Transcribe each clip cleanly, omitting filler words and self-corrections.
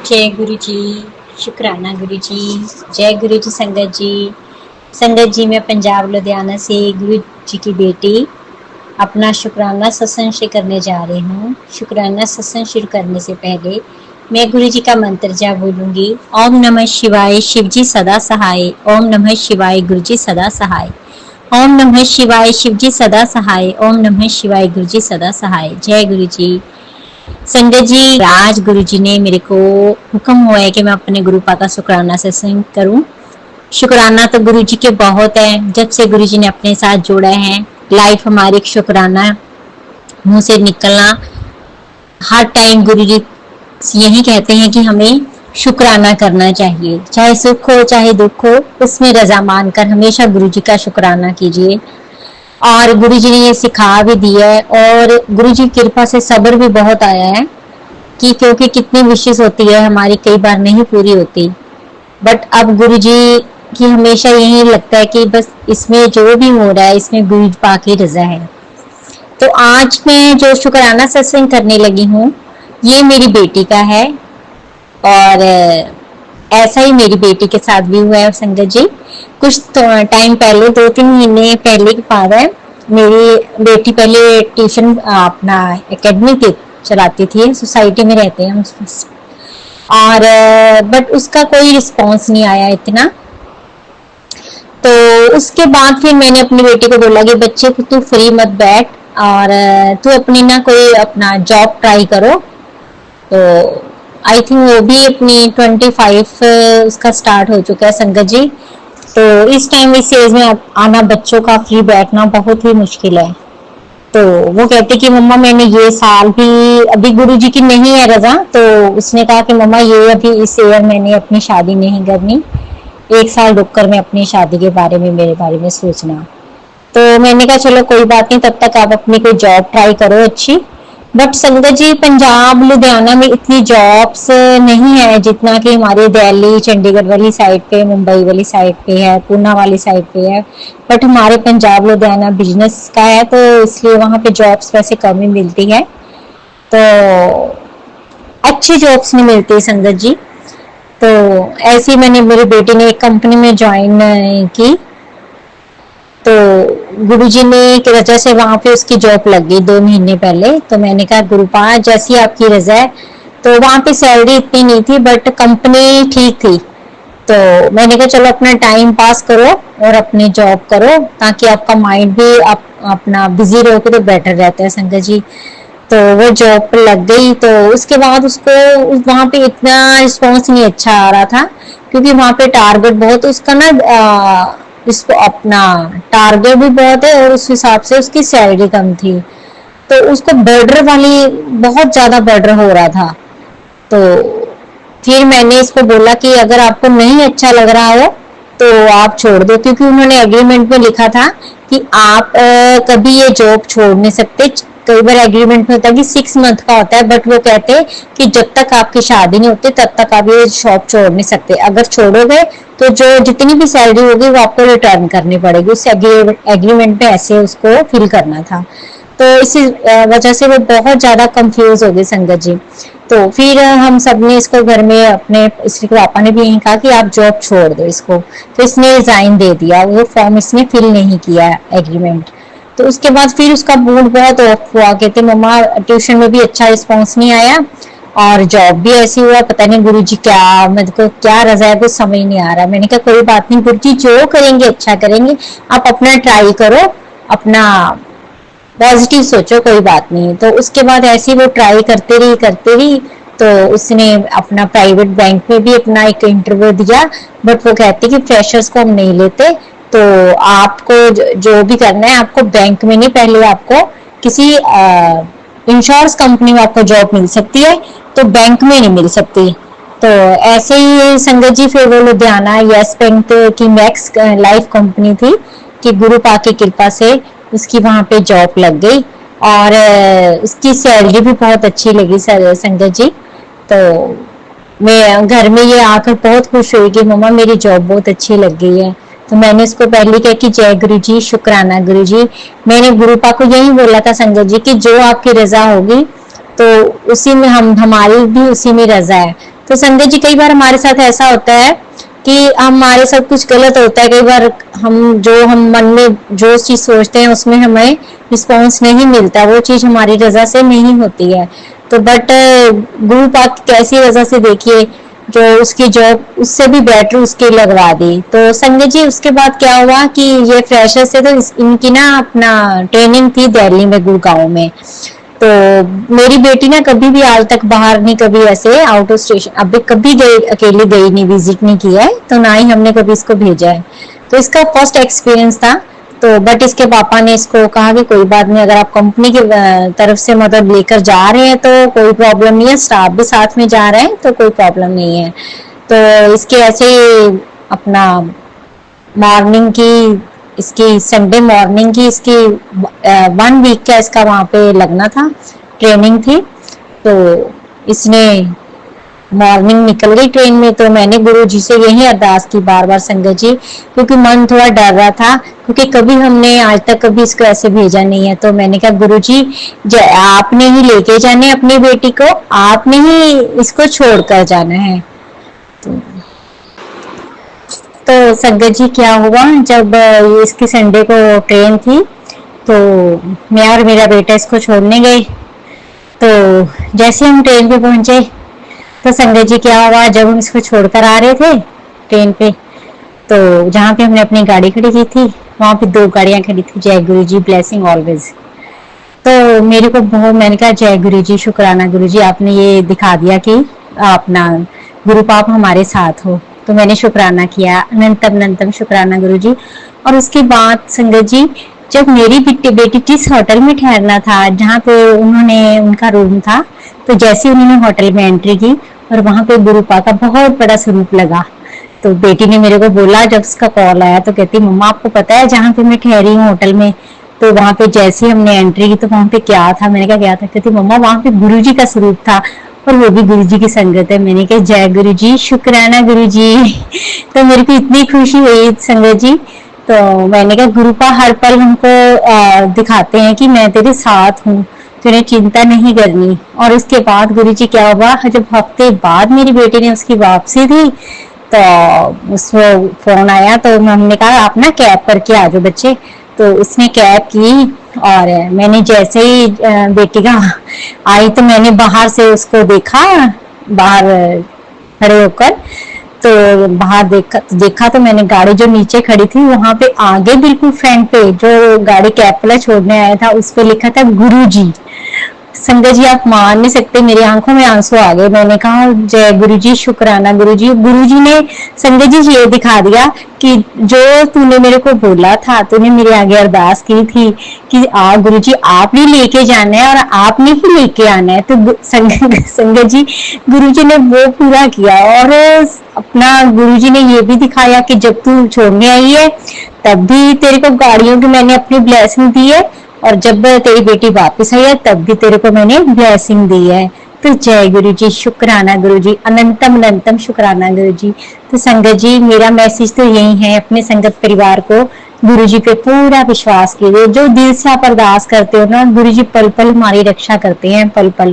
जय गुरु जी। शुक्राना गुरु जी। जय गुरु जी। संगत जी, मैं पंजाब लुधियाना से गुरु जी की बेटी अपना शुक्राना सत्संग शुरू करने जा रही हूँ। शुक्राना सत्संग शुरू करने से पहले मैं गुरु जी का मंत्र जा बोलूंगी। ओम नमः शिवाय, शिव जी सदा सहाय। ओम नमः शिवाय, गुरु जी सदा सहाय। ओम नमः शिवाय, शिव जी सदा सहाय। ओम नमः शिवाय, गुरु जी सदा सहाय। जय गुरु जी। संगत जी, आज गुरु जी ने मेरे को हुक्म हुआ है कि मैं अपने गुरु पा का शुक्राना सत्संग करूं। शुक्राना तो गुरु जी के बहुत है। जब से गुरु जी ने अपने साथ जोड़ा है, लाइफ हमारी एक शुक्राना मुंह से निकलना। हर टाइम गुरु जी यही कहते हैं कि हमें शुक्राना करना चाहिए, चाहे सुख हो चाहे दुख हो, उसमें रजा मानकर हमेशा गुरु जी का शुक्राना कीजिए। और गुरु जी ने ये सिखा भी दिया है। और गुरु जी की कृपा से सब्र भी बहुत आया है कि क्योंकि कितनी विशेष होती है हमारी कई बार नहीं पूरी होती, बट अब गुरु जी की हमेशा यही लगता है कि बस इसमें जो भी हो रहा है इसमें गुरु पाक की रजा है। तो आज मैं जो शुक्राना सत्संग करने लगी हूँ, ये मेरी बेटी का है। और ऐसा ही मेरी बेटी के साथ भी हुआ है संगत जी। कुछ टाइम पहले, 2-3 महीने पहले की बात है। मेरी बेटी पहले ट्यूशन अपना एकेडमी के चलाती थी, सोसाइटी में रहते हैं हम। और बट उसका कोई रिस्पॉन्स नहीं आया इतना। तो उसके बाद फिर मैंने अपनी बेटी को बोला कि बच्चे को तू फ्री मत बैठ और तू अपनी ना कोई अपना जॉब ट्राई करो। तो आई थिंक वो भी अपनी 25 उसका स्टार्ट हो चुका है संगत जी। तो इस टाइम इस एज में आना बच्चों का फ्री बैठना बहुत ही मुश्किल है। तो वो कहते कि मम्मा मैंने ये साल भी, अभी गुरु जी की नहीं है रजा, तो उसने कहा कि मम्मा ये अभी इस ईयर मैंने अपनी शादी नहीं करनी, 1 साल रुक कर मैं अपनी शादी के बारे में, मेरे बारे में सोचना। तो मैंने कहा चलो कोई बात नहीं, तब तक आप अपनी कोई जॉब ट्राई करो अच्छी। बट संगत जी, पंजाब लुधियाना में इतनी जॉब्स नहीं है जितना कि हमारे दिल्ली चंडीगढ़ वाली साइड पे, मुंबई वाली साइड पे है, पूना वाली साइड पे है। बट हमारे पंजाब लुधियाना बिजनेस का है, तो इसलिए वहाँ पे जॉब्स वैसे कम ही मिलती है। तो अच्छी जॉब्स नहीं मिलती संगत जी। तो ऐसे ही मैंने, मेरी बेटी ने एक कंपनी में ज्वाइन की। तो गुरुजी ने की वजह से वहां पे उसकी जॉब लग गई 2 महीने पहले। तो मैंने कहा गुरुपा जैसी आपकी रजा है। तो वहां पे सैलरी इतनी नहीं थी बट कंपनी ठीक थी। तो मैंने कहा चलो अपना टाइम पास करो और अपनी जॉब करो, ताकि आपका माइंड भी अपना बिजी रहोगे तो बेटर रहता है संगत जी। तो वो जॉब पर लग गई। तो उसके बाद उसको वहां पे इतना रिस्पॉन्स नहीं अच्छा आ रहा था, क्योंकि वहां पे टारगेट बहुत उसका ना, इसको अपना टारगेट भी बहुत है और उस हिसाब से उसकी सैलरी कम थी। तो उसको बॉर्डर वाली बहुत ज्यादा बॉर्डर हो रहा था। तो फिर मैंने इसको बोला कि अगर आपको नहीं अच्छा लग रहा हो तो आप छोड़ दो, क्योंकि उन्होंने एग्रीमेंट में लिखा था कि आप कभी ये जॉब छोड़ नहीं सकते। कई बार एग्रीमेंट में होता है कि 6 मंथ का होता है, बट वो कहते हैं कि जब तक आपकी शादी नहीं होती तब तक आप ये जॉब छोड़ नहीं सकते। अगर छोड़ोगे तो जो जितनी भी सैलरी होगी वो आपको रिटर्न करनी पड़ेगी। उस एग्रीमेंट में ऐसे उसको फिल करना था। तो इसी वजह से वो बहुत ज्यादा कंफ्यूज हो गई संगत जी। तो फिर हम सब ने इसको घर में अपने, इसके पापा ने भी यही कहा कि आप जॉब छोड़ दो इसको। तो इसने रिजाइन दे दिया, वो फॉर्म इसने फिल नहीं किया एग्रीमेंट। तो उसके बाद फिर उसका मूड बहुत ऑफ हुआ, कहते मम्मा ट्यूशन में भी अच्छा रिस्पॉन्स नहीं आया और जॉब भी ऐसी हुआ, पता नहीं गुरुजी क्या, मेरे को क्या रजा है कुछ समझ नहीं आ रहा। मैंने कहा कोई बात नहीं गुरुजी जो करेंगे अच्छा करेंगे, आप अपना ट्राई करो, अपना पॉजिटिव सोचो, कोई बात नहीं। तो उसके बाद ऐसे ही वो ट्राई करते रही। तो उसने अपना प्राइवेट बैंक में भी अपना एक इंटरव्यू दिया, बट वो कहते कि फ्रेशर्स को हम नहीं लेते। तो आपको जो भी करना है आपको बैंक में नहीं, पहले आपको किसी इंश्योरेंस कंपनी में आपको जॉब मिल सकती है, तो बैंक में नहीं मिल सकती। तो ऐसे ही संगत जी फिर वो लुधियाना यस बैंक की मैक्स लाइफ कंपनी थी कि गुरु पा की कृपा से उसकी वहां पे जॉब लग गई। और उसकी सैलरी भी बहुत अच्छी लगी संगत जी। तो मैं घर में ये आकर बहुत खुश हुई कि मम्मा मेरी जॉब बहुत अच्छी लग गई है। तो मैंने उसको पहले कहा कि जय गुरु जी, शुक्राना गुरु जी। मैंने गुरुपा को यही बोला था संगत जी कि जो आपकी रजा होगी तो उसी में हम, हमारी भी उसी में रजा है। तो संगत जी कई बार हमारे साथ ऐसा होता है कि हमारे साथ कुछ गलत होता है, कई बार हम मन में जो चीज सोचते हैं उसमें हमें रिस्पॉन्स नहीं मिलता, वो चीज हमारी रजा से नहीं होती है। तो बट गुरु पाक कैसी रजा से देखिए, जो उसकी जॉब उससे भी बेटर उसकी लगवा दी। तो संजय जी उसके बाद क्या हुआ कि ये फ्रेशर से तो इनकी ना अपना ट्रेनिंग थी दिल्ली में, गुड़गांव में। तो मेरी बेटी ना कभी भी आज तक बाहर नहीं, कभी ऐसे आउट ऑफ स्टेशन अभी कभी गई, अकेली गई नहीं, विजिट नहीं किया है, तो ना ही हमने कभी इसको भेजा है। तो इसका फर्स्ट एक्सपीरियंस था। तो बट इसके पापा ने इसको कहा कि कोई बात नहीं, अगर आप कंपनी की तरफ से मतलब लेकर जा रहे हैं तो कोई प्रॉब्लम नहीं है, स्टाफ भी साथ में जा रहे हैं तो कोई प्रॉब्लम नहीं है। तो इसके ऐसे अपना मॉर्निंग की, इसकी संडे मॉर्निंग की इसकी 1 वीक का इसका वहां पे लगना था, ट्रेनिंग थी। तो इसने मॉर्निंग निकल गई ट्रेन में। तो मैंने गुरु जी से यही अरदास की बार बार संगत जी, क्योंकि मन थोड़ा डर रहा था, क्योंकि कभी हमने आज तक कभी इसको ऐसे भेजा नहीं है। तो मैंने कहा गुरु जी आपने ही लेके जाने अपनी बेटी को, आपने ही इसको छोड़कर जाना है। तो संगत जी क्या हुआ, जब इसकी संडे को ट्रेन थी तो मैं और मेरा बेटा इसको छोड़ने गए। तो जैसे हम ट्रेन पे पहुंचे तो संगत जी क्या हुआ, जब हम इसको छोड़कर आ रहे थे ट्रेन पे, तो जहाँ पे हमने अपनी गाड़ी खड़ी की थी वहां पे 2 गाड़ियां खड़ी थी, जय गुरु जी ब्लेसिंग ऑलवेज। तो मेरे को बहुत, मैंने कहा जय गुरु जी, शुक्राना गुरु जी, आपने ये दिखा दिया कि अपना गुरु पाप हमारे साथ हो। तो मैंने शुक्राना किया, अनंतम अनंतम शुक्राना गुरु जी। और उसके बाद संगत जी जब मेरी बेटी जिस होटल में ठहरना था, जहाँ पे उन्होंने उनका रूम था, तो जैसे उन्होंने होटल में एंट्री की और वहां पे गुरु पाक का बहुत बड़ा स्वरूप लगा। तो बेटी ने मेरे को बोला, जब उसका कॉल आया तो कहती मम्मा आपको पता है जहाँ पे मैं ठहरी हूँ होटल में, तो वहां पे जैसे ही हमने एंट्री की तो वहां पे क्या था, मैंने कहा क्या था, कहती मम्मा वहां पे गुरुजी का स्वरूप था और वो भी गुरुजी की संगत है। मैंने कहा जय गुरु जी, शुक्राना गुरु जी। तो मेरे को इतनी खुशी हुई संगत जी। तो मैंने कहा गुरु का हर पल हमको दिखाते हैं कि मैं तेरे साथ हूँ, तुझे चिंता नहीं करनी। और उसके बाद गुरु जी क्या हुआ, जब हफ्ते बाद मेरी बेटी ने उसकी वापसी थी तो उसको फोन आया, तो हमने कहा आप ना कैब करके आ जाओ बच्चे। तो उसने कैब की और मैंने जैसे ही बेटी का आई तो मैंने बाहर से उसको देखा, बाहर खड़े होकर। तो बाहर देखा तो मैंने गाड़ी जो नीचे खड़ी थी वहां पे आगे बिल्कुल फ्रंट पे जो गाड़ी कैब वाला छोड़ने आया था उस पे लिखा था गुरुजी। संगत जी आप मान नहीं सकते, मेरी आंखों में आंसू आ गए। मैंने कहा जय गुरु जी, शुक्राना गुरु जी। गुरु जी ने संगत जी ये दिखा दिया कि जो तूने मेरे को बोला था, तूने मेरे आगे अरदास की थी कि गुरु जी आपने लेके जाना है और आपने ही लेके आना है, तो संगत जी गुरु जी ने वो पूरा किया। और अपना गुरु जी ने ये भी दिखाया कि जब तू छोड़ने आई है तब भी तेरे को गाड़ियों की मैंने अपनी ब्लेसिंग दी है, और जब तेरी बेटी वापस आई है तब भी तेरे को मैंने ब्लेसिंग दी है। तो जय गुरु जी, शुक्राना गुरु जी, अनंतम अनंतम शुक्राना गुरु जी। तो संगत जी मेरा मैसेज तो यही है, अपने संगत परिवार को गुरु जी पे पूरा विश्वास कीजिए। जो दिल से आप अरदास करते हो ना, गुरु जी पल पल हमारी रक्षा करते हैं, पल पल।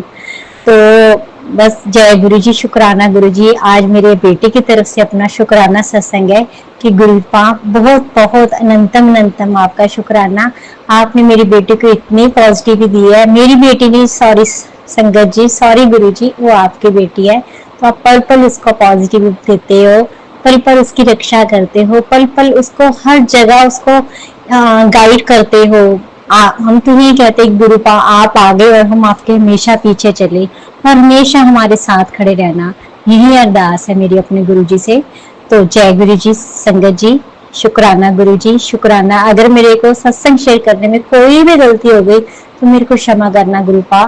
तो बस जय गुरु जी, शुक्राना गुरु जी। आज मेरे बेटे की तरफ से अपना शुक्राना सत्संग है कि गुरु पाप बहुत बहुत अनंतम अनंतम आपका शुक्राना। आपने मेरी बेटी को इतनी पॉजिटिव दी है। मेरी बेटी नहीं, सॉरी संगत जी, सॉरी गुरु जी, वो आपकी बेटी है। तो आप पल पल उसको पॉजिटिव देते हो, पल पल उसकी रक्षा करते हो, पल पल उसको हर जगह उसको गाइड करते हो। हम तो नहीं कहते गुरु पा आप आगे और हम आपके हमेशा पीछे चले, और हमेशा हमारे साथ खड़े रहना, यही अरदास है मेरी अपने गुरु जी से। तो जय गुरु जी, संगत जी, शुक्राना गुरु जी, शुक्राना। अगर मेरे को सत्संग शेयर करने में कोई भी गलती हो गई तो मेरे को क्षमा करना गुरु पा,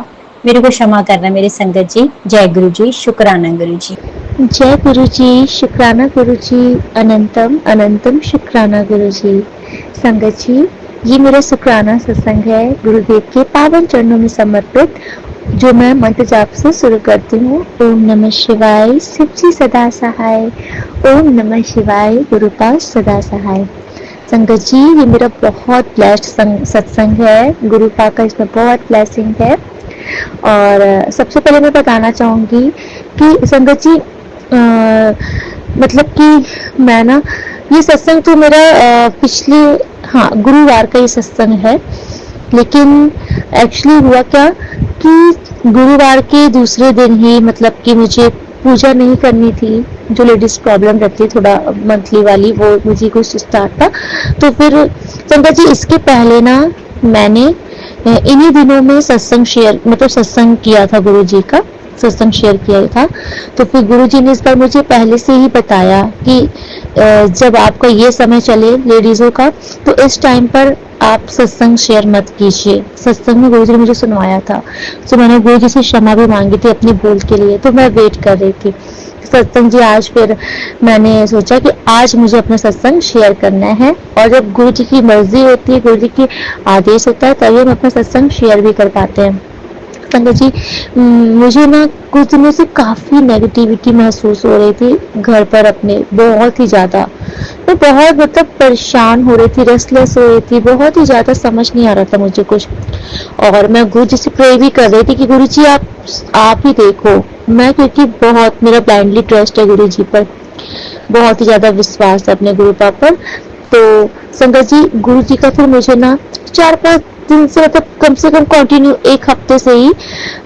मेरे को क्षमा करना मेरे संगत जी। जय गुरु जी, शुक्राना गुरु जी। जय गुरु जी, शुक्राना गुरु जी, अनंतम अनंतम शुक्राना गुरु जी। संगत जी ये मेरा शुक्राना सत्संग है गुरुदेव के पावन चरणों में समर्पित, जो मैं मंत्र जाप से शुरू करती हूँ। ओम नमः शिवाय, शिव जी सदा सहाय। ओम नमः शिवाय, गुरुपाद सदा सहाय। संगत जी ये मेरा बहुत ब्लेस्ड सत्संग है, गुरुपा का इसमें बहुत ब्लेसिंग है। और सबसे पहले मैं बताना चाहूंगी कि संगत जी मतलब कि मैं ना ये सत्संग तो मेरा पिछले हाँ गुरुवार का ये सत्संग है, लेकिन एक्चुअली हुआ क्या कि गुरुवार के दूसरे दिन ही मतलब कि मुझे पूजा नहीं करनी थी, जो लेडीज प्रॉब्लम रहती है थोड़ा मंथली वाली, वो मुझे कुछ स्टार्ट था। तो फिर संगत जी इसके पहले ना मैंने इन्हीं दिनों में सत्संग शेयर मतलब सत्संग किया था, गुरु जी का सत्संग शेयर किया था। तो फिर गुरु जी ने इस बार मुझे पहले से ही बताया कि जब आपका ये समय चले लेडीजों का, तो इस टाइम पर आप सत्संग शेयर मत कीजिए। सत्संग में गुरु जी ने मुझे सुनवाया था, तो मैंने गुरु जी से क्षमा भी मांगी थी अपनी भूल के लिए, तो मैं वेट कर रही थी सत्संग जी। आज फिर मैंने सोचा कि आज मुझे अपना सत्संग शेयर करना है, और जब गुरु जी की मर्जी होती है, गुरु जी की आदेश होता है, तभी हम अपना सत्संग शेयर भी कर पाते हैं। संगत जी मुझे ना कुछ दिनों से काफी नेगेटिविटी महसूस हो रही थी घर पर अपने, बहुत ही ज्यादा। मैं बहुत मतलब परेशान हो रही थी, रेस्टलेस हो रही थी, बहुत ही ज्यादा समझ नहीं आ रहा था मुझे कुछ। और मैं गुरु जी से प्रे भी कर रही थी कि गुरु जी आप ही देखो। मैं क्योंकि बहुत मेरा ब्लाइंडली ट्रस्ट है गुरु जी पर, बहुत ही ज्यादा विश्वास है अपने गुरु पाप पर। तो संगत जी गुरु जी का फिर मुझे ना 4-5 दिन से मतलब कम से कम कंटिन्यू एक हफ्ते से ही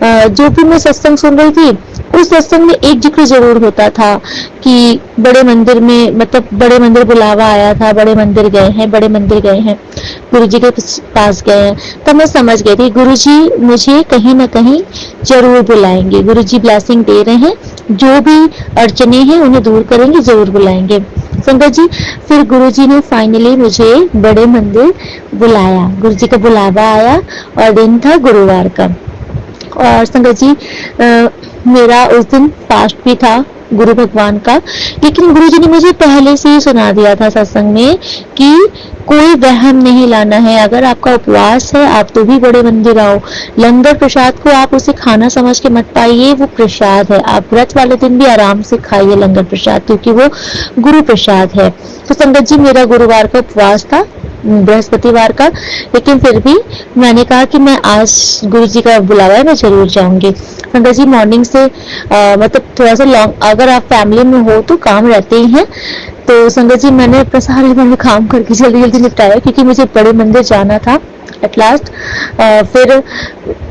जो भी मैं सत्संग सुन रही थी, उस सत्संग में एक जिक्र जरूर होता था कि बड़े मंदिर में मतलब बड़े मंदिर बुलावा आया था, बड़े मंदिर गए हैं, बड़े मंदिर गए हैं, गुरु जी के पास गए हैं। तब मैं समझ गई थी गुरु जी मुझे कहीं ना कहीं जरूर बुलाएंगे, गुरु जी ब्लेसिंग दे रहे हैं, जो भी अड़चने हैं उन्हें दूर करेंगे, जरूर बुलाएंगे। संगत जी फिर गुरु जी ने फाइनली मुझे बड़े मंदिर बुलाया, गुरु जी का बुलावा आया और दिन था गुरुवार का। और संगत जी मेरा उस दिन फास्ट भी था गुरु भगवान का, लेकिन गुरु जी ने मुझे पहले से ही सुना दिया था सत्संग में कि कोई वहम नहीं लाना है, अगर आपका उपवास है आप तो भी बड़े मंदिर आओ, लंगर प्रसाद को आप उसे खाना समझ के मत पाइए, वो प्रसाद है, आप व्रत वाले दिन भी आराम से खाइए लंगर प्रसाद, क्योंकि वो गुरु प्रसाद है। तो संगत जी मेरा गुरुवार का उपवास था, बृहस्पतिवार का, लेकिन फिर भी मैंने कहा कि मैं आज गुरु जी का बुलावा है, मैं जरूर जाऊंगी। संगत जी मॉर्निंग से मतलब थोड़ा सा लॉन्ग, अगर आप फैमिली में हो तो काम रहते ही हैं, तो संगत जी मैंने अपना सारे मैंने काम करके जल्दी जल्दी निपटाया, क्योंकि मुझे बड़े मंदिर जाना था एट लास्ट। फिर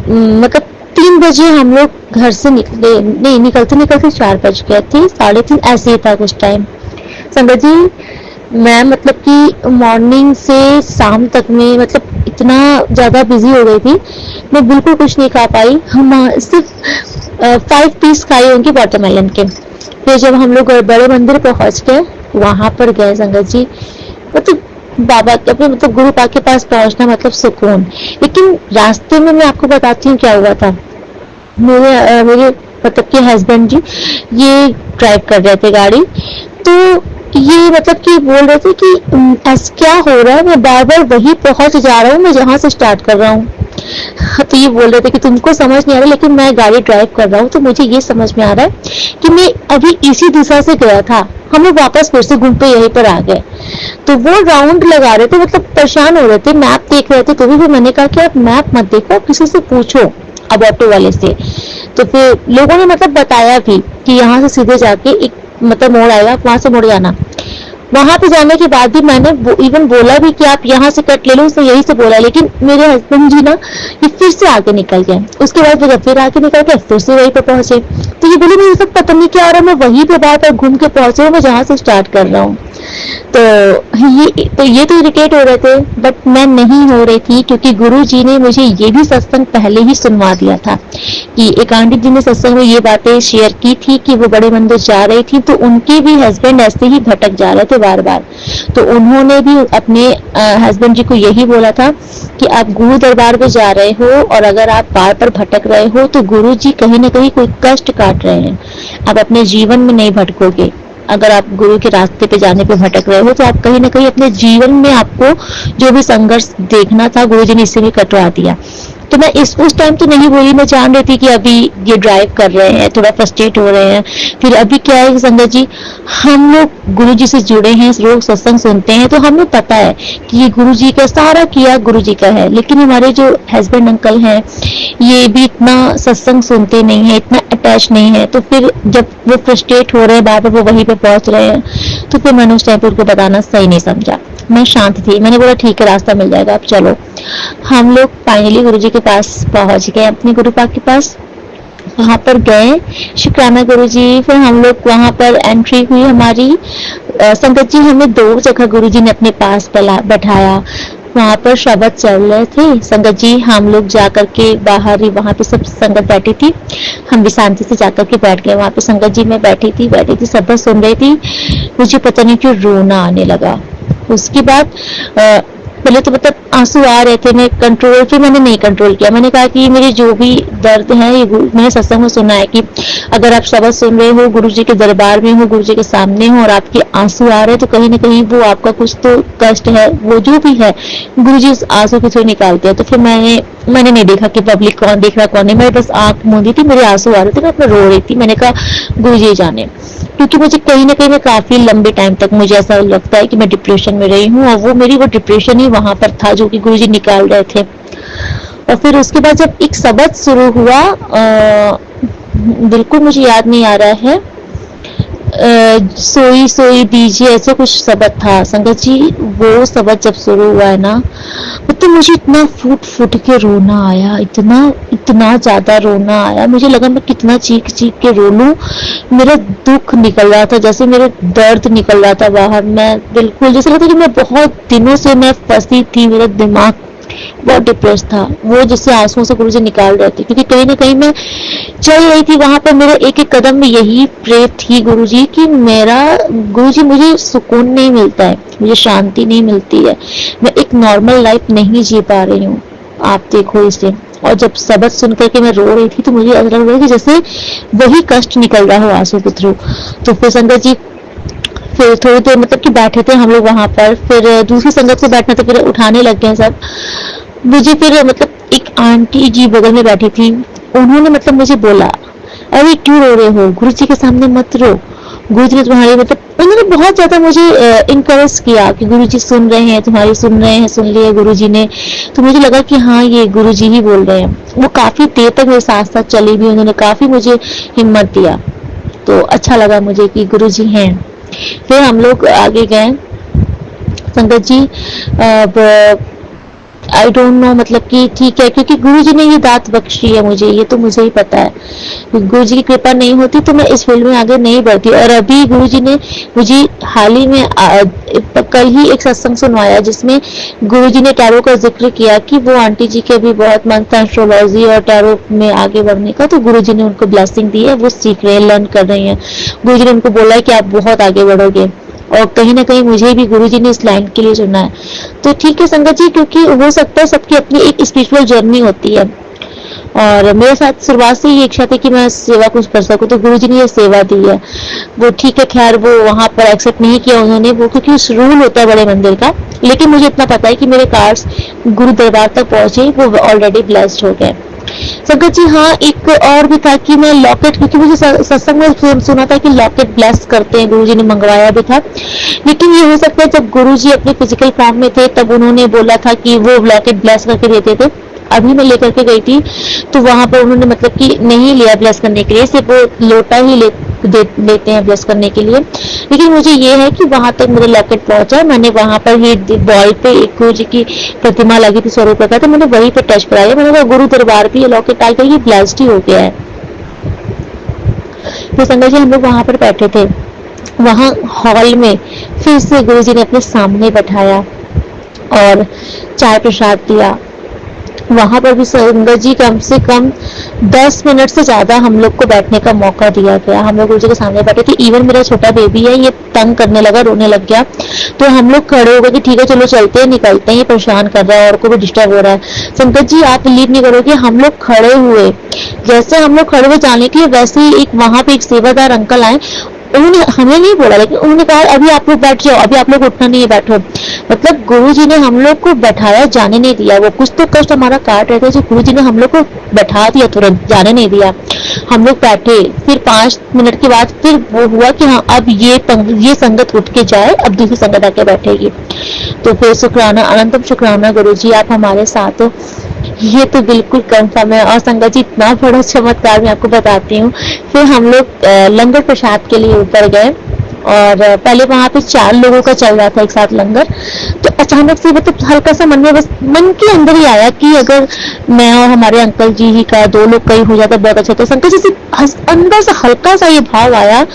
मतलब 3 बजे हम लोग घर से निकले, नहीं निकलते निकलते 4 बज गए थे, 3:30 ऐसे ही था कुछ टाइम। संगत जी मैं मतलब कि मॉर्निंग से शाम तक में मतलब इतना ज्यादा बिजी हो गई थी, मैं बिल्कुल कुछ नहीं खा पाई। हम सिर्फ 5 पीस खाए होंगे वाटरमेलन के। फिर जब हम लोग बड़े मंदिर पहुंच गए, वहां पर गए संगत जी, मतलब बाबा अपने मतलब गुरु पा के पास पहुंचना मतलब सुकून। लेकिन रास्ते में मैं आपको बताती हूँ क्या हुआ था। मेरे मतलब कि हस्बैंड जी ये ड्राइव कर रहे थे गाड़ी, तो ये मतलब कि बोल रहे थे कि ऐसा क्या हो रहा है, मैं बार बार वही पहुंच जा रहा हूँ, मैं जहाँ से स्टार्ट कर रहा हूँ। तो ये बोल रहे थे कि तुमको समझ नहीं आ रहा, लेकिन मैं गाड़ी ड्राइव कर रहा हूँ तो मुझे ये समझ में आ रहा है कि मैं अभी इसी दिशा से गया था, हम लोग वापस फिर से घूम पे यहीं पर आ गए। तो वो राउंड लगा रहे थे, मतलब परेशान हो रहे थे, मैप देख रहे थे। तो भी मैंने कहा कि आप मैप मत देखो, आप किसी से पूछो, अब ऑटो वाले से। तो फिर लोगों ने मतलब बताया भी कि यहाँ से सीधे जाके एक मतलब मोड़ आएगा, वहां से मुड़ जाना। वहां पे जाने के बाद भी मैंने इवन बोला भी कि आप यहाँ से कट ले लो, उसने यही से बोला, लेकिन मेरे हस्बैंड जी ना ये फिर से आगे निकल गए। उसके बाद जब फिर आगे निकल गए, फिर से वहीं पे पहुंचे। तो ये बोले मुझे सब पता नहीं क्या आ रहा है, मैं वहीं पे बार बार घूम के पहुंचे हूँ, मैं जहाँ से स्टार्ट कर रहा हूँ। तो ये तो इरिटेट हो रहे थे, बट मैं नहीं हो रही थी, क्योंकि गुरु जी ने मुझे ये भी सत्संग पहले ही सुनवा दिया था कि एक आंटी जी ने सत्संग में ये बातें शेयर की थी कि वो बड़े मंदिर जा रही थी, तो उनके भी हस्बैंड ऐसे ही भटक जा रहे थे बार बार। तो उन्होंने भी अपने हस्बैंड जी को यही बोला था कि आप गुरु दरबार में जा रहे हो, और अगर आप बार बार भटक रहे हो तो गुरु जी कहीं ना कहीं कोई कष्ट काट रहे हैं, आप अपने जीवन में नहीं भटकोगे। अगर आप गुरु के रास्ते पे जाने पे भटक रहे हो तो आप कहीं ना कहीं अपने जीवन में आपको जो भी संघर्ष देखना था, गुरु जी ने इससे भी कटवा दिया। तो मैं उस टाइम तो नहीं बोली, मैं जान रही थी कि अभी ये ड्राइव कर रहे हैं, थोड़ा फ्रस्ट्रेट हो रहे हैं। फिर अभी क्या है संगत जी, हम लोग गुरु जी से जुड़े हैं, लोग सत्संग सुनते हैं, तो हमें पता है कि ये गुरु जी का सारा किया गुरु जी का है। लेकिन हमारे जो हस्बैंड अंकल हैं, ये भी इतना सत्संग सुनते नहीं है, इतना अटैच नहीं है, तो फिर जब वो फ्रस्ट्रेट हो रहे हैं, बार बार वो वहीं पे पहुंच रहे हैं, तो फिर मैंने उस टाइम पे उनको बताना सही नहीं समझा। मैं शांत थी, मैंने बोला ठीक है रास्ता मिल जाएगा, अब चलो। हम लोग फाइनली गुरुजी के पास पहुंच गए, अपने गुरु पाक के पास। वहां पर गए, शुक्राना गुरुजी, फिर हम लोग वहां पर एंट्री हुई हमारी। संगत जी हमें 2 जगह गुरुजी ने अपने पास बैठाया। वहां पर शब्द चल रहे थे संगत जी, हम लोग जाकर के बाहर ही वहां पे सब संगत बैठी थी, हम भी शांति से जाकर के बैठ गए वहां पे। संगत जी मैं बैठी थी शब्द सुन रही थी, मुझे पता नहीं क्यों रोना आने लगा। उसके बाद पहले तो मतलब आंसू आ रहे थे, मैं कंट्रोल, फिर मैंने नहीं कंट्रोल किया। मैंने कहा कि मेरे जो भी दर्द है, ये मैंने सत्संग में सुना है कि अगर आप शब्द सुन रहे हो, गुरु जी के दरबार में हो, गुरु जी के सामने हो और आपके आंसू आ रहे हैं, तो कहीं ना कहीं वो आपका कुछ तो कष्ट है, वो जो भी है गुरु जी उस आंसू को थोड़ी निकालते हैं। तो फिर मैंने नहीं देखा कि पब्लिक कौन देख रहा कौन नहीं, मैं बस आंख मूंदी थी, मेरे आंसू आ रहे थे, मैं अपना रो रही थी। मैंने कहा गुरु जी जाने, क्योंकि मुझे कहीं ना कहीं मैं काफी लंबे टाइम तक मुझे ऐसा लगता है कि मैं डिप्रेशन में रही हूँ, और वो डिप्रेशन ही वहां पर था जो कि गुरुजी निकाल रहे थे। और फिर उसके बाद जब एक सबक शुरू हुआ, बिल्कुल मुझे याद नहीं आ रहा है, सोई सोई दीजिए ऐसे कुछ शब्द था संगत जी। वो शब्द जब शुरू हुआ है ना, तो मुझे इतना फूट फूट के रोना आया, इतना इतना ज्यादा रोना आया, मुझे लगा मैं कितना चीख चीख के रो लूं। मेरा दुख निकल रहा था, जैसे मेरे दर्द निकल रहा था बाहर। मैं बिल्कुल जैसे लगता कि मैं बहुत दिनों से मैं फंसी थी, मेरा दिमाग बहुत डिप्रेस था। वो जिससे आंसुओं से गुरुजी निकाल रहे थे, क्योंकि कहीं ना कहीं मैं चल रही थी वहां पर, मेरा एक एक कदम में यही प्रे थी गुरुजी कि मेरा गुरुजी मुझे सुकून नहीं मिलता है, मुझे शांति नहीं मिलती है, मैं एक नॉर्मल लाइफ नहीं जी पा रही हूँ, आप देखो इसे। और जब शब्द सुन करके मैं रो रही थी, तो मुझे ऐसा लग रहा कि जैसे वही कष्ट निकल रहा हो आंसू के थ्रू। तो फिर संगत जी फिर थोड़ी देर मतलब कि बैठे थे हम लोग वहां पर, फिर दूसरी संगत से बैठना, तो फिर उठाने लग गए सब मुझे। फिर मतलब एक आंटी जी बगल में बैठी थी, उन्होंने मतलब मुझे बोला, अरे क्यों रो रहे हो, गुरु जी के सामने मत रो, गुरु जी ने तुम्हारी मतलब, उन्होंने बहुत ज्यादा मुझे इनकरेज किया कि गुरु जी सुन रहे हैं तुम्हारी, सुन रहे हैं, सुन लिया गुरु जी ने। तो मुझे लगा कि हाँ ये गुरु जी ही बोल रहे हैं। वो काफी देर तक मेरे साथ साथ चली भी, उन्होंने काफी मुझे हिम्मत दिया, तो अच्छा लगा मुझे कि गुरु जी हैं। फिर हम लोग आगे गए संगत जी। आई डोंट नो मतलब कि ठीक है, क्योंकि गुरु जी ने ये दात बख्शी है मुझे, ये तो मुझे ही पता है। गुरु जी की कृपा नहीं होती तो मैं इस फील्ड में आगे नहीं बढ़ती। और अभी गुरु जी ने मुझे हाल ही में कल ही एक सत्संग सुनवाया, जिसमें गुरु जी ने टैरो का जिक्र किया कि वो आंटी जी के भी बहुत मन था एस्ट्रोलॉजी और टैरो में आगे बढ़ने का, तो गुरु जी ने उनको ब्लेसिंग दी है, वो सीख रहे हैं, लर्न कर रही हैं। गुरु जी ने उनको बोला है कि आप बहुत आगे बढ़ोगे, और कहीं ना कहीं मुझे भी गुरुजी ने इस लाइन के लिए चुना है। तो ठीक है संगत जी, क्योंकि हो सकता है सबकी अपनी एक स्पिरिचुअल जर्नी होती है, और मेरे साथ शुरुआत से ही इच्छा थी कि मैं सेवा कुछ कर सकूं, तो गुरुजी ने ये सेवा दी है। वो ठीक है, खैर वो वहां पर एक्सेप्ट नहीं किया उन्होंने, वो क्योंकि उस रूल होता है बड़े मंदिर का, लेकिन मुझे इतना पता है कि मेरे कार्ड्स गुरु दरबार तक पहुंचे, वो ऑलरेडी ब्लेस्ड हो गए। संगत जी हाँ, एक और भी था कि मैं लॉकेट, क्योंकि मुझे सत्संग में सुना था कि लॉकेट ब्लेस करते हैं, गुरुजी ने मंगवाया भी था। लेकिन ये हो सकता है जब गुरुजी अपने फिजिकल फॉर्म में थे तब उन्होंने बोला था कि वो लॉकेट ब्लेस करके देते थे। अभी मैं लेकर के गई थी तो वहां पर उन्होंने मतलब कि नहीं लिया ब्लेस करने के लिए, सिर्फ वो लोटा ही लेते हैं ब्लेस करने के लिए। लेकिन मुझे ये है कि वहां तक मेरा लॉकेट पहुंचा, मैंने वहां पर ही बॉल पे एक गुरु जी की प्रतिमा लगी थी स्वरूप का, तो मैंने वहीं पे टच कराया, मैंने कहा गुरु दरबार पे ये लॉकेट आकर ये ब्लेस्ड ही हो गया है। तो संगत जी हम लोग वहां पर बैठे थे, वहां हॉल में फिर से गुरु जी ने अपने सामने बैठाया और चाय प्रसाद दिया। वहां पर भी संगत जी कम से कम 10 मिनट से ज्यादा हम लोग को बैठने का मौका दिया गया। हम लोग गुरु जी के सामने बैठे थे, इवन मेरा छोटा बेबी है, ये तंग करने लगा, रोने लग गया, तो हम लोग खड़े हो गए कि ठीक है चलो चलते हैं, निकलते हैं, ये परेशान कर रहा है और को भी डिस्टर्ब हो रहा है। संगत जी आप बिलीव नहीं करोगे, हम लोग खड़े हुए, जैसे हम लोग खड़े हुए जाने के लिए, वैसे ही एक वहां पे एक सेवादार अंकल आए, उन्होंने हमें नहीं बोला, लेकिन उन्होंने कहा अभी आप लोग बैठ जाओ, अभी आप लोग उठना नहीं है, बैठो। मतलब गुरुजी ने हम लोग को बैठाया, जाने नहीं दिया। वो कुछ तो कष्ट हमारा काट रहे थे, जो गुरुजी ने हम लोग को बैठा दिया, तुरंत जाने नहीं दिया। हम लोग बैठे, फिर 5 मिनट के बाद फिर वो हुआ कि हाँ अब ये संगत उठ के जाए, अब दूसरी संगत आके बैठेगी। तो फिर शुक्राना, अनंतम शुक्राना गुरुजी, आप हमारे साथ हो। ये तो बिल्कुल कंफर्म है। और संगत जी, इतना बड़ा चमत्कार मैं आपको बताती हूँ। फिर हम लोग लंगर प्रसाद के लिए ऊपर गए, और पहले वहां पे 4 लोगों का चल रहा था एक साथ लंगर। तो अचानक से मतलब हल्का सा मन में, बस मन के अंदर ही आया कि अगर मैं और हमारे अंकल जी ही का 2 लोग कहीं हो जाता बहुत अच्छा। तो संकट जी से अंदर से हल्का सा ये भाव आया,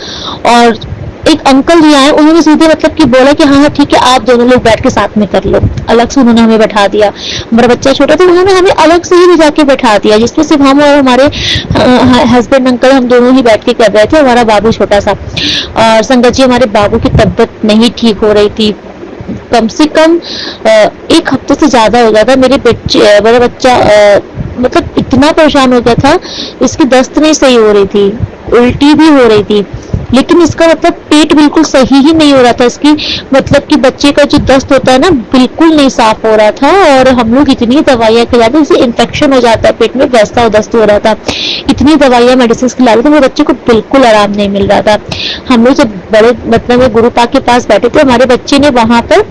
और एक अंकल जी आए, उन्होंने सीधे मतलब कि बोला कि हाँ हाँ ठीक है, आप दोनों लोग बैठ के साथ में कर लो। अलग से उन्होंने हमें बैठा दिया। हमारा बच्चा छोटा था, उन्होंने हमें अलग से ही जाके बैठा दिया, जिसमें सिर्फ हम और हमारे हस्बैंड अंकल, हम दोनों ही बैठ के कर रहे थे, हमारा बाबू छोटा सा। और संगत जी, हमारे बाबू की तबीयत नहीं ठीक हो रही थी, कम से कम 1 हफ्ते से ज्यादा हो गया था। मेरा बच्चा मतलब इतना परेशान हो गया था, इसकी दस्त नहीं सही हो रही थी, उल्टी भी हो रही थी, लेकिन इसका मतलब पेट बिल्कुल सही ही नहीं हो रहा था। इसकी मतलब कि बच्चे का जो दस्त होता है ना, बिल्कुल नहीं साफ हो रहा था। और हम लोग इतनी दवाइयाँ खिलाते, जैसे इन्फेक्शन हो जाता है पेट में, वैसा दस्त हो रहा था। इतनी दवाइयाँ मेडिसिन खिला रहे थे, मेरे बच्चे को बिल्कुल आराम नहीं मिल रहा था। हम लोग जब बड़े मतलब में गुरुपा के पास बैठे थे, हमारे बच्चे ने वहां पर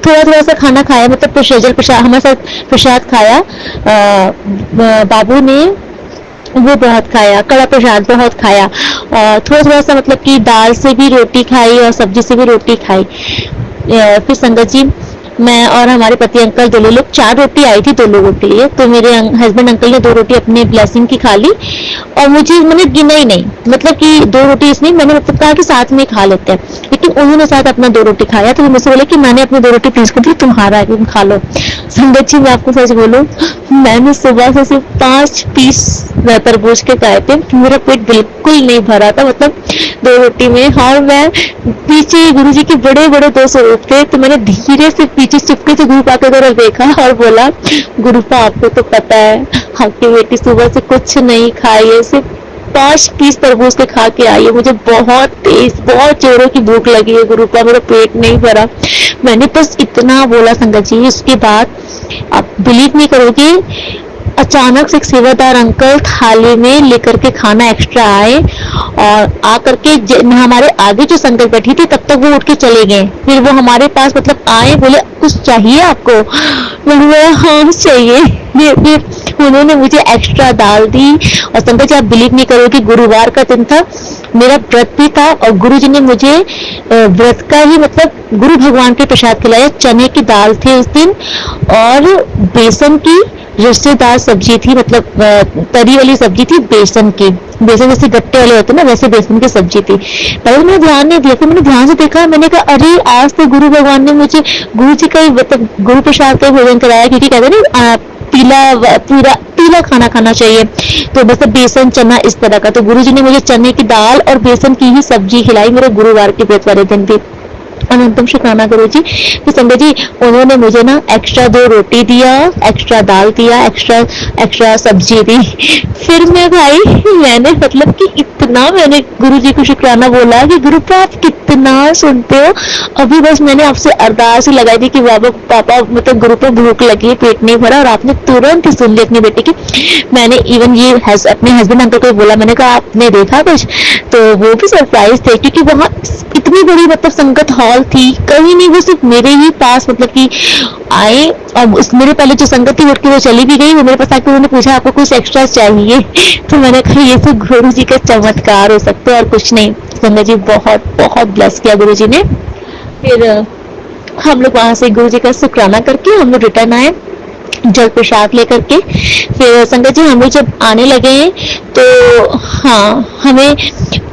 थोड़ा थोड़ा सा खाना खाया, मतलब प्रसाद हमारे साथ प्रसाद खाया। बाबू ने वो बहुत खाया, कड़ा प्रसाद बहुत खाया, और थोड़ा थोड़ा सा मतलब कि दाल से भी रोटी खाई और सब्जी से भी रोटी खाई। फिर संगत जी, मैं और हमारे पति अंकल दोनों लोग, 4 रोटी आई थी 2 लोगों के लिए, तो मेरे हस्बैंड अंकल ने 2 रोटी अपने ब्लेसिंग की खा ली, और मुझे मैंने गिना ही नहीं, मतलब कि 2 रोटी इसमें मैंने मतलब कहा कि साथ में खा लेते हैं, लेकिन उन्होंने साथ अपना 2 रोटी खाया। तो मुझसे बोले कि मैंने अपनी 2 रोटी पीस कर दी, तुम्हारा है, तुम खा लो। संगत जी, मैं आपको सच बोलूं, मैंने सुबह से सिर्फ 5 पीस तरबूज के खाए थे, मेरा पेट बिल्कुल नहीं भरा था, मतलब 2 रोटी में। और मैं पीछे गुरुजी के बड़े बड़े 2 स्वरूप थे, तो मैंने धीरे से पीछे चुपके से गुरुपा की तरफ देखा और बोला, गुरुपा आपको तो पता है आपकी बेटी सुबह से कुछ नहीं खाई है, सिर्फ 5 पीस तरबूज के खा के आई है, मुझे बहुत तेज बहुत जोरों की भूख लगी है गुरुपा, मेरा पेट नहीं भरा। मैंने बस इतना बोला संगत जी। उसके बाद आप बिलीव नहीं करोगे, अचानक से एक सेवादार अंकल थाली में लेकर के खाना एक्स्ट्रा आए, और आकर के हमारे आगे जो संगत बैठी थी तब तक वो उठ के चले गए। फिर वो हमारे पास मतलब आए, बोले कुछ चाहिए आपको? मैंने बोला हाँ चाहिए। फिर उन्होंने मुझे एक्स्ट्रा दाल दी। और संगत जी, आप बिलीव नहीं करोगे, गुरुवार का दिन था, मेरा व्रत भी था, और गुरु जी ने मुझे व्रत का ही मतलब गुरु भगवान के प्रसाद खिलाया। चने की दाल थी उस दिन, और बेसन की रिश्तेदार सब्जी थी, मतलब तरी वाली सब्जी थी, बेसन की, बेसन जैसे गट्टे वाले होते ना, वैसे बेसन की सब्जी थी। पहले मैंने ध्यान नहीं दिया, फिर मैंने ध्यान से देखा, मैंने कहा अरे आज तो गुरु भगवान ने मुझे गुरु जी का मतलब गुरु प्रसाद का भोजन कराया, क्योंकि कहते ना पीला खाना खाना चाहिए, तो बस बेसन चना इस तरह का। तो गुरु जी ने मुझे चने की दाल और बेसन की ही सब्जी खिलाई, मेरे गुरुवार के व्रत वाले दिन थी। अनंतम शुक्राना गुरु जी। तो संगत जी, उन्होंने मुझे ना एक्स्ट्रा 2 रोटी दिया, एक्स्ट्रा दाल दिया, एक्स्ट्रा सब्जी दी। फिर मैं भाई, मैंने मतलब कि इतना मैंने गुरु जी को शुक्राना बोला कि गुरु आप कितना सुनते हो। अभी बस मैंने आपसे अरदास ही लगाई थी कि बाबा पापा मतलब गुरु को भूख लगी, पेट नहीं भरा, और आपने तुरंत ही सुन ली अपनी बेटी की। मैंने इवन ये अपने हस्बैंड अंकल को बोला, मैंने कहा आपने देखा कुछ? तो वो भी सरप्राइज थे, क्योंकि वहाँ इतनी बड़ी मतलब संगत हॉल थी, कहीं नहीं, वो सिर्फ मेरे ही पास मतलब कि आए। और मेरे पहले जो संगत थी उठ के वो चली भी गई, वो मेरे पास आके उन्होंने पूछा आपको कुछ एक्स्ट्रा चाहिए? तो मैंने कहा ये तो गुरु जी का चमत्कार हो सकता है और कुछ नहीं। संगत जी, बहुत बहुत ब्लेस किया गुरु जी ने। फिर हम लोग वहां से गुरु जी का शुक्राना करके हम लोग रिटर्न आए, जल प्रसाद लेकर के। फिर संगत जी, हम लोग जब आने लगे तो हाँ, हमें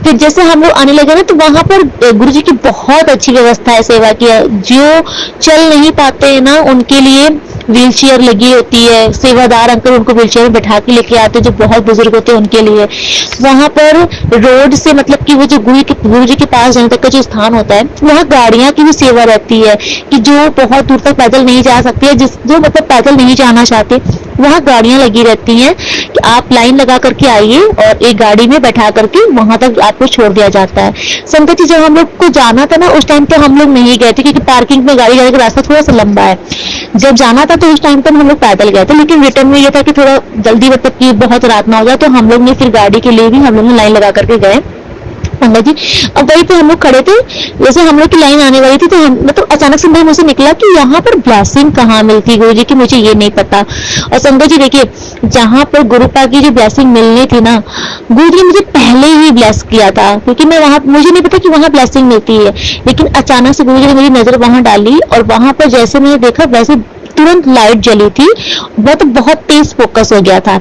फिर जैसे हम लोग आने लगे ना, तो वहां पर गुरु जी की बहुत अच्छी व्यवस्था है सेवा की। जो चल नहीं पाते हैं ना, उनके लिए व्हील चेयर लगी होती है, सेवादार अंकल उनको व्हील चेयर में बैठा के लेके आते हैं, जो बहुत बुजुर्ग होते हैं उनके लिए। वहां पर रोड से मतलब कि वो जो गुरु जी के पास जाने तक का जो स्थान होता है, वहाँ गाड़ियां की भी सेवा रहती है, कि जो बहुत दूर तक पैदल नहीं जा सकती है, जो मतलब पैदल नहीं जाना चाहते, वहाँ गाड़ियां लगी रहती हैं कि आप लाइन लगा करके आइए और एक गाड़ी में बैठा करके वहां तक आपको छोड़ दिया जाता है। संगत जी, जब हम लोग को जाना था ना, उस टाइम पे हम लोग नहीं गए थे, क्योंकि पार्किंग में गाड़ी जाने का रास्ता थोड़ा सा लंबा है। जब जाना था तो उस टाइम पर हम लोग पैदल गए थे, लेकिन रिटर्न में ये था कि थोड़ा जल्दी मतलब कि बहुत रात ना हो जाए, तो हम लोग ने फिर गाड़ी के लिए भी हम लोग ने लाइन लगा करके गए। संगत जी अब वही पे हम लोग खड़े थे, जैसे हम लोग की लाइन आने वाली थी, तो हम मतलब अचानक से मेरे मुंह से निकला कि यहाँ पर ब्लेसिंग कहाँ मिलती है गुरु जी की, मुझे ये नहीं पता। और संगत जी देखिए, जहाँ पर गुरु पाक की जो ब्लेसिंग मिलनी थी ना, गुरु जी ने मुझे पहले ही ब्लेस किया था, क्योंकि मैं वहां, मुझे नहीं पता कि वहां ब्लेसिंग मिलती है, लेकिन अचानक से गुरु जी ने मेरी नजर वहां डाली और वहां पर जैसे मैंने देखा वैसे तुरंत लाइट जली थी, मैं तो बहुत तेज फोकस हो गया था।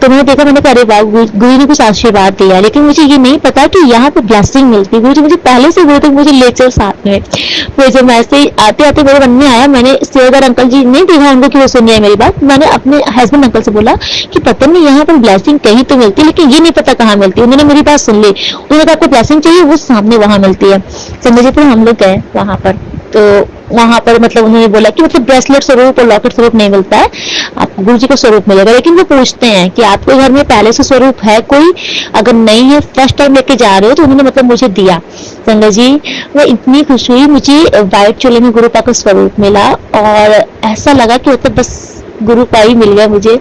तो मैंने देखा, मैंने कहा अरे वाह, गुरु ने कुछ आशीर्वाद दिया, लेकिन मुझे ये नहीं पता कि यहाँ पे ब्लेसिंग मिलती है। गुरु जी मुझे पहले से बोलते मुझे ले चल साथ में। फिर जब मैं ऐसे ही आते आते मेरे मन में आया, मैंने सेवादार अंकल जी ने देखा उनको कि वो सुन रहे मेरी बात, मैंने अपने हस्बैंड अंकल से बोला कि पता नहीं यहाँ पर ब्लेसिंग कहीं तो मिलती है, लेकिन ये नहीं पता कहाँ मिलती है। उन्होंने मेरी बात सुन ली, उन्होंने कहा आपको ब्लेसिंग चाहिए, वो सामने वहां मिलती है। समझ फिर हम लोग गए वहां पर, तो वहां पर मतलब उन्होंने बोला कि मतलब ब्रेसलेट स्वरूप और लॉकेट स्वरूप नहीं मिलता है, आपको गुरु जी का स्वरूप मिलेगा, लेकिन वो पूछते हैं कि आपके घर में पहले से स्वरूप है कोई, अगर नहीं है फर्स्ट टाइम लेके जा रहे हो, तो उन्होंने मतलब मुझे दिया। संगत जी वो इतनी खुश हुई, मुझे व्हाइट चोले में गुरु पाक का स्वरूप मिला और ऐसा लगा कि मतलब बस गुरु का ही मिल गया मुझे।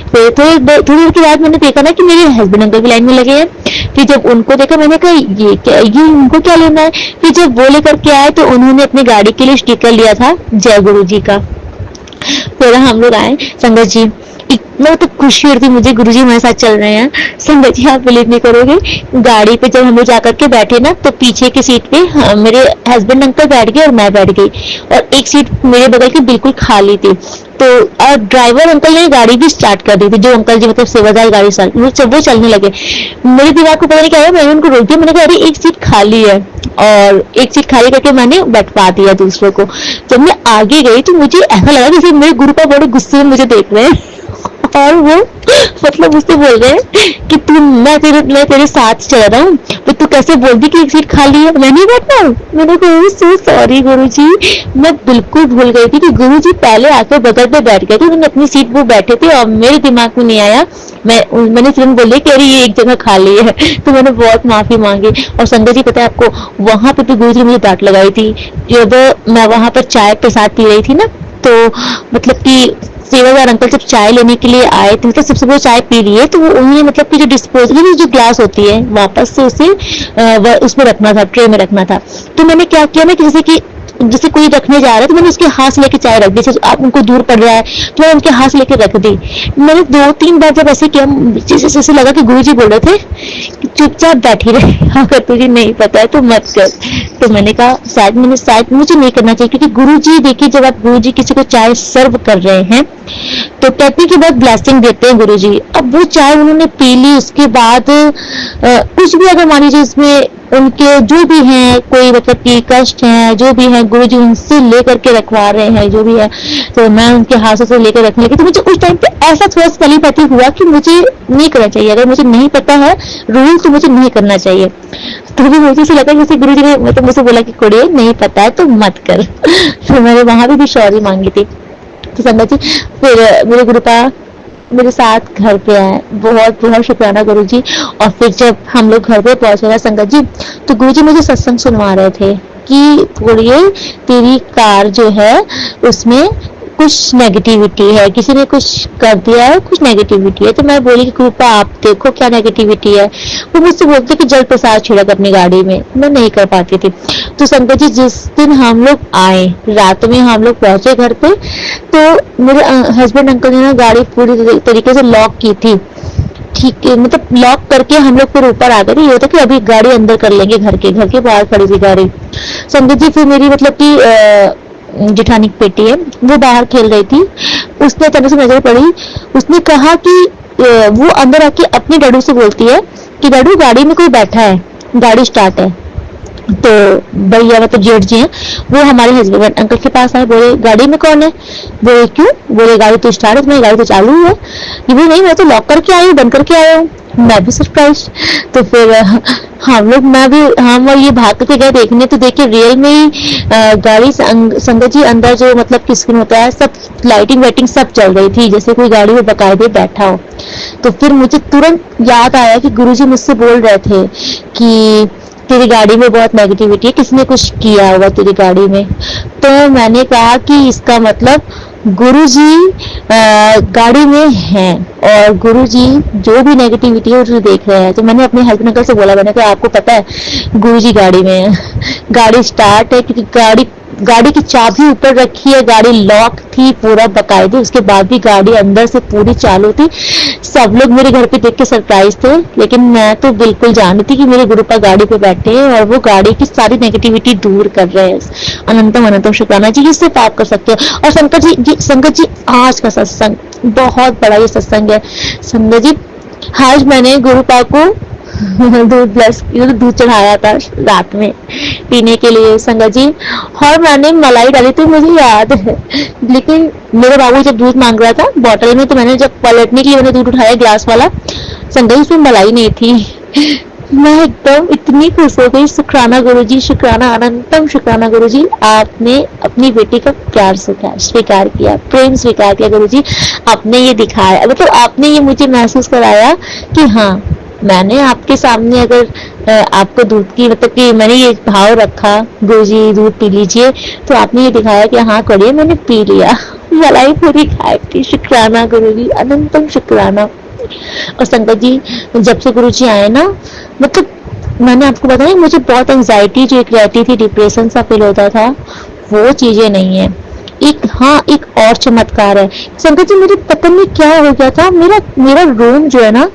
फिर थोड़ी देर के बाद मैंने देखा ना कि मेरे हस्बैंड अंकल की लाइन में लगे हैं, फिर जब उनको देखा मैंने कहा ये क्या, ये उनको क्या लेना है। फिर जब वो लेकर के आए तो उन्होंने अपनी गाड़ी के लिए स्टिकर लिया था जय गुरु जी का। फिर हम लोग आए, संगत जी इतना तो खुशी होती मुझे, गुरुजी हमारे साथ चल रहे हैं। संगत जी आप बिलीव नहीं करोगे, गाड़ी पे जब हम लोग जाकर के बैठे ना, तो पीछे की सीट पे मेरे हस्बैंड अंकल बैठ गए और मैं बैठ गई, और एक सीट मेरे बगल की बिल्कुल खाली थी। तो ड्राइवर अंकल ने गाड़ी भी स्टार्ट कर दी थी, जो अंकल जी मतलब सेवादार गाड़ी वो चलने लगे। मेरे दिमाग को पता नहीं क्या है, मैंने उनको रोक दिया, मैंने कहा अरे एक सीट खाली है, और एक सीट खाली करके मैंने बैठवा दिया दूसरों को। जब मैं आगे गई तो मुझे ऐसा लगा जैसे मेरे गुरु पापा बड़े गुस्से में मुझे देख रहे हैं, और वो मतलब मुझसे बोल रहे हैं कि तू, मैं तेरे साथ चल रहा हूँ, तो तू कैसे बोल दी कि एक सीट खाली है, मैं नहीं बैठना हूँ। मैंने कहा सो सॉरी गुरुजी, मैं बिल्कुल भूल गई थी कि गुरुजी पहले आकर बगल पे बैठ गए थे, उन्होंने अपनी सीट वो बैठे थे और मेरे दिमाग में नहीं आया। मैंने तुरंत बोले कि अरे ये एक जगह खाली है, तो मैंने बहुत माफी मांगी। और संगत जी पता है आपको, वहां पे भी गुरुजी मुझे डांट लगाई थी। जब मैं वहां पर चाय प्रसाद पी रही थी ना, तो मतलब कि सेवादार अंकल जब चाय लेने के लिए आए थे, मतलब सबसे पहले चाय पी लिए, तो वो उन्होंने मतलब कि जो डिस्पोजेबल जो ग्लास होती है वापस से उसे उसमें रखना था, ट्रे में रखना था। तो मैंने क्या किया ना कि जैसे कोई रखने जा रहा है तो मैंने उसके हाथ से लेके चाय रख दी, जैसे आप उनको दूर पड़ रहा है तो मैंने उनके हाथ से लेके रख दी। मैंने 2-3 बार जब ऐसे किया, जैसे लगा कि गुरुजी बोल रहे थे कि चुपचाप बैठी रहे, अगर तुझे नहीं पता है तो मत कर। तो मैंने कहा शायद मुझे नहीं करना चाहिए, क्योंकि गुरुजी देखिए, जब आप गुरुजी किसी को चाय सर्व कर रहे हैं तो कहते हैं कि बहुत ब्लेसिंग देते हैं गुरुजी। अब वो चाय उन्होंने पी ली, उसके बाद कुछ भी अगर मान लीजिए इसमें उनके जो भी हैं कोई मतलब कि कष्ट है, जो भी है गुरुजी उनसे लेकर के रखवा रहे हैं जो भी है, तो मैं उनके हाथों से लेकर रखने लगी। तो मुझे उस टाइम पे ऐसा थोड़ा सा तलीपति हुआ कि मुझे नहीं करना चाहिए, अगर मुझे नहीं पता है रूल तो मुझे नहीं करना चाहिए। तो भी मुझे से लगा जैसे गुरुजी ने मतलब मुझसे बोला कि कुड़िए नहीं पता है तो मत कर। तो मैंने वहां भी सॉरी मांगी थी। तो संगत जी फिर मेरे गुरुपा मेरे साथ घर पे आए, बहुत बहुत शुक्राना गुरुजी। और फिर जब हम लोग घर पे पहुंचे ना संगत जी, तो गुरुजी मुझे सत्संग सुनवा रहे थे कि कुड़िए तेरी कार जो है उसमें कुछ नेगेटिविटी है, किसी ने कुछ कर दिया है, कुछ नेगेटिविटी है। तो मैं बोली कि कृपा आप देखो क्या नेगेटिविटी है। वो मुझसे बोलते कि जल प्रसाद छिड़क अपनी गाड़ी में, मैं नहीं कर पाती थी। तो संगत जी जिस दिन हम लोग आए, रात में हम लोग पहुंचे घर पे, तो मेरे हस्बैंड अंकल ने ना गाड़ी पूरी तरीके से लॉक की थी, ठीक है, मतलब लॉक करके हम लोग फिर ऊपर आ गए। ये होता कि अभी गाड़ी अंदर कर लेंगे, घर के बाहर खड़ी थी गाड़ी। संगत जी फिर मेरी मतलब कि जेठानी की बेटी है, वो बाहर खेल रही थी, उसने अचानक से नजर पड़ी, उसने कहा कि वो अंदर आके अपने डैडू से बोलती है कि डैडू गाड़ी में कोई बैठा है, गाड़ी स्टार्ट है। तो भैया मतलब जेठ जी हैं, वो हमारे हस्बैंड अंकल के पास आए, बोले गाड़ी में कौन है? बोले क्यों? बोले गाड़ी तो स्टार्ट है, तुम्हारी गाड़ी तो चालू है। ये बोले नहीं, मैं तो लॉक करके आई हूँ, बंद करके आया हूँ। मैं भी सरप्राइज। तो फिर हम और ये भाग के गए देखने, तो देखिए रियल में ही गाड़ी संगत जी अंदर जो मतलब कि स्क्रीन होता है, सब लाइटिंग वाइटिंग सब चल रही थी, जैसे कोई गाड़ी में बकायदे बैठा हो। तो फिर मुझे तुरंत याद आया कि गुरुजी मुझसे बोल रहे थे कि तेरी गाड़ी में बहुत नेगेटिविटी है, किसने कुछ किया होगा तेरी गाड़ी में। तो मैंने कहा कि इसका मतलब गुरुजी गाड़ी में हैं और गुरुजी जो भी नेगेटिविटी है उसे देख रहे हैं। तो मैंने अपने हस्बैंड अंकल से बोला, मैंने कहा आपको पता है गुरुजी गाड़ी में है। गाड़ी स्टार्ट है क्योंकि गाड़ी की चाबी ऊपर रखी है, गाड़ी लॉक थी पूरा बकायदे, उसके बाद भी गाड़ी अंदर से पूरी चालू थी। सब लोग मेरे घर पे देख के सरप्राइज थे, लेकिन मैं तो बिल्कुल जानती थी कि मेरे गुरुपा गाड़ी पे बैठे हैं और वो गाड़ी की सारी नेगेटिविटी दूर कर रहे हैं। अनंतम अनंतम शुक्राना जी, इससे पाप कर सकते हो। और संकट जी आज का सत्संग बहुत बड़ा ये सत्संग है। संकट जी आज मैंने गुरुपा को दूध चढ़ाया था रात में पीने के लिए संगत जी, और मैंने मलाई डाली थी, मुझे याद है। लेकिन मेरे बाबू जब दूध मांग रहा था बॉटल में, तो मैंने जब पलटने के लिए मैंने दूध उठाया ग्लास वाला, संगत जी उसमें मलाई नहीं थी। मैं एकदम इतनी खुश हो गई। शुक्राना गुरुजी, शुक्राना, अनंतम शुक्राना गुरुजी, आपने अपनी बेटी का प्यार स्वीकार किया, प्रेम स्वीकार किया गुरुजी। आपने ये दिखाया, मतलब आपने ये मुझे महसूस कराया कि हाँ मैंने आपके सामने अगर आपको दूध की, मतलब कि मैंने ये भाव रखा गुरुजी दूध पी लीजिए, तो आपने ये दिखाया कि हाँ करिए, मैंने पी लिया, मलाई पूरी खाई थी। शुक्राना गुरुजी, अनंतम शुक्राना। और संगत जी जब से गुरुजी आए ना, मतलब मैंने आपको बताया मुझे बहुत एंजाइटी जो एक रहती थी, डिप्रेशन सा फील होता था, वो चीजें नहीं है। एक और चमत्कार है संगत जी, मेरे पता नहीं क्या हो गया था, मेरा रूम जो है ना,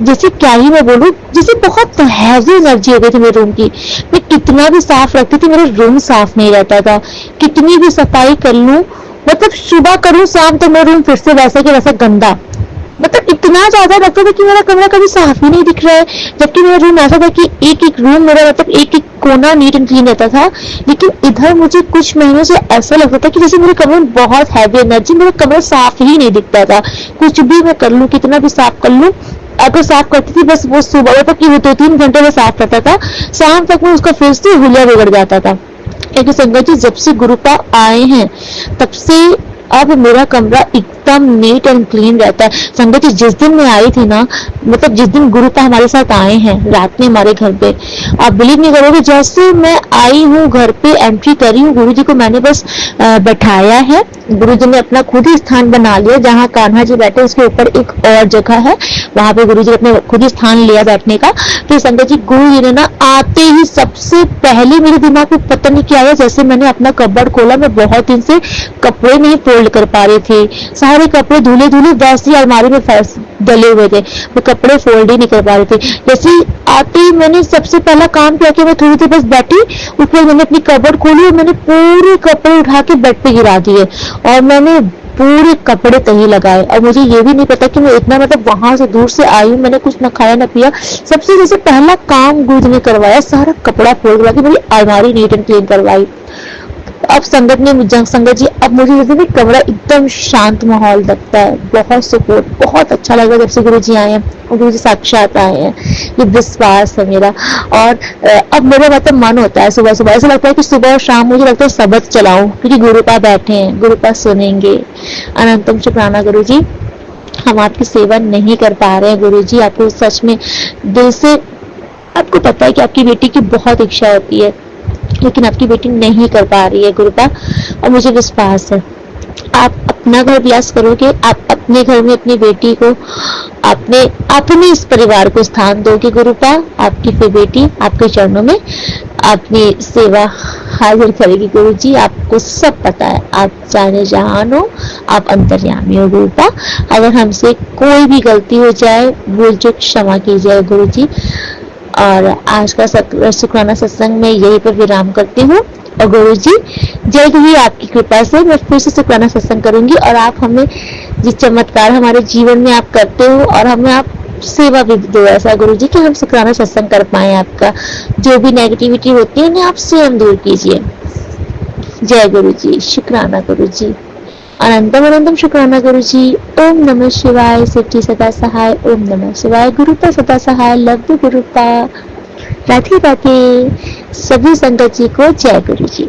जैसे क्या ही मैं बोलूं, जैसे बहुत हैवी एनर्जी हो गई थी मेरे रूम की। मैं कितना भी साफ रखती थी मेरा रूम साफ नहीं रहता था, कितनी भी सफाई कर लूं, मतलब सुबह करूं शाम तक मेरा रूम फिर से वैसा कि वैसा गंदा, मतलब इतना ज्यादा लगता था कि मेरा कमरा कभी साफ ही नहीं दिख रहा है। जबकि मेरा रूम ऐसा था कि एक रूम मेरा, मतलब एक कोना नीट एंड क्लीन रहता था। लेकिन इधर मुझे कुछ महीनों से ऐसा लगता था कि जैसे मेरे कमरे में बहुत हैवी एनर्जी, मेरा कमरा साफ ही नहीं दिखता था। कुछ भी मैं कर लूं, कितना भी साफ कर लूं, अगर साफ करती थी बस वो सुबह तक की 2-3 घंटे में साफ करता था, शाम तक में उसका फिर से हुलिया बिगड़ जाता था। क्योंकि संगत जी जब से गुरुपा आए हैं तब से अब मेरा कमरा एकदम नीट एंड क्लीन रहता है। संगत जी जिस दिन मैं आई थी ना, मतलब जिस दिन गुरुपा हमारे साथ आए हैं रात में हमारे घर पे, आप बिलीव नहीं करोगे, जैसे मैं आई हूँ घर पे एंट्री करी हूँ, गुरुजी को मैंने बस बैठाया है, गुरुजी ने अपना खुद ही स्थान बना लिया। जहाँ कान्हा जी बैठे उसके ऊपर एक और जगह है, वहां पे गुरुजी ने अपने खुद ही स्थान लिया बैठने का। तो संगत जी गुरुजी ने ना आते ही सबसे पहले मेरे दिमाग में पता नहीं क्या आया, जैसे मैंने अपना कबर्ड खोला, मैं बहुत दिन से कपड़े नहीं फोल्ड कर पा रही थी, सारे कपड़े धुले वैसी अलमारी में डले हुए थे, मैं कपड़े फोल्ड ही नहीं कर पा रही थी। जैसे आते ही मैंने सबसे पहला काम किया कि मैं थोड़ी देर बस बैठी, उसके बाद मैंने अपनी कबर्ड खोली और मैंने पूरे कपड़े उठा के बेड पे गिरा दिए और मैंने पूरे कपड़े तही लगाए। और मुझे ये भी नहीं पता कि मैं इतना, मतलब वहां से दूर से आई हूँ, मैंने कुछ न खाया न पिया, सबसे जैसे पहला काम गुरु ने करवाया, सारा कपड़ा फोल्ड करवा के मेरी अलमारी नीट एंड क्लीन करवाई। अब संगत जी अब मुझे जैसे भी कमरा एकदम शांत माहौल लगता है, बहुत सुकून, बहुत अच्छा लगा जब से गुरु जी आए हैं और गुरु जी साक्षात आए हैं, ये विश्वास है मेरा। और अब मेरा मतलब मन होता है सुबह सुबह, ऐसा लगता है कि सुबह और शाम मुझे लगता है सबक चलाऊं, क्योंकि गुरुपा बैठे हैं, गुरुपा सुनेंगे। अनंतम शुक्राना गुरु जी, हम आपकी सेवा नहीं कर पा रहे हैं गुरु जी, आपको सच में दिल से, आपको पता है कि आपकी बेटी की बहुत इच्छा होती है, लेकिन आपकी बेटी नहीं कर पा रही है गुरुपा, और मुझे विश्वास है आप अपना घर ब्यास करोगे, आप अपने घर में अपनी बेटी को, अपने इस परिवार को स्थान दोगे गुरुपा, आपकी फिर बेटी आपके चरणों में अपनी सेवा हाजिर करेगी गुरु जी। आपको सब पता है, आप जाने जहान हो, आप अंतर्यामी हो गुरुपा। अगर हमसे कोई भी गलती हो जाए, भूल चूक क्षमा कीजिए गुरु जी। और आज का शुक्राना सत्संग में यही पर विराम करती हूँ, और गुरु जी जल्द ही आपकी कृपा से मैं फिर से शुक्राना सत्संग करूंगी, और आप हमें जिस चमत्कार हमारे जीवन में आप करते हो, और हमें आप सेवा भी दो ऐसा गुरु जी कि हम शुक्राना सत्संग कर पाए। आपका जो भी नेगेटिविटी होती है उन्हें आप स्वयं दूर कीजिए। जय गुरु जी, शुक्राना गुरु जी, अनंतम अनंतम शुक्राना गुरु जी। ओम नमः शिवाय, शिवजी सदा सहाय। ओम नमः शिवाय, गुरुपा सदा सहाय। Love you गुरुपा। राधे राधे। सभी संगत जी को जय गुरु जी।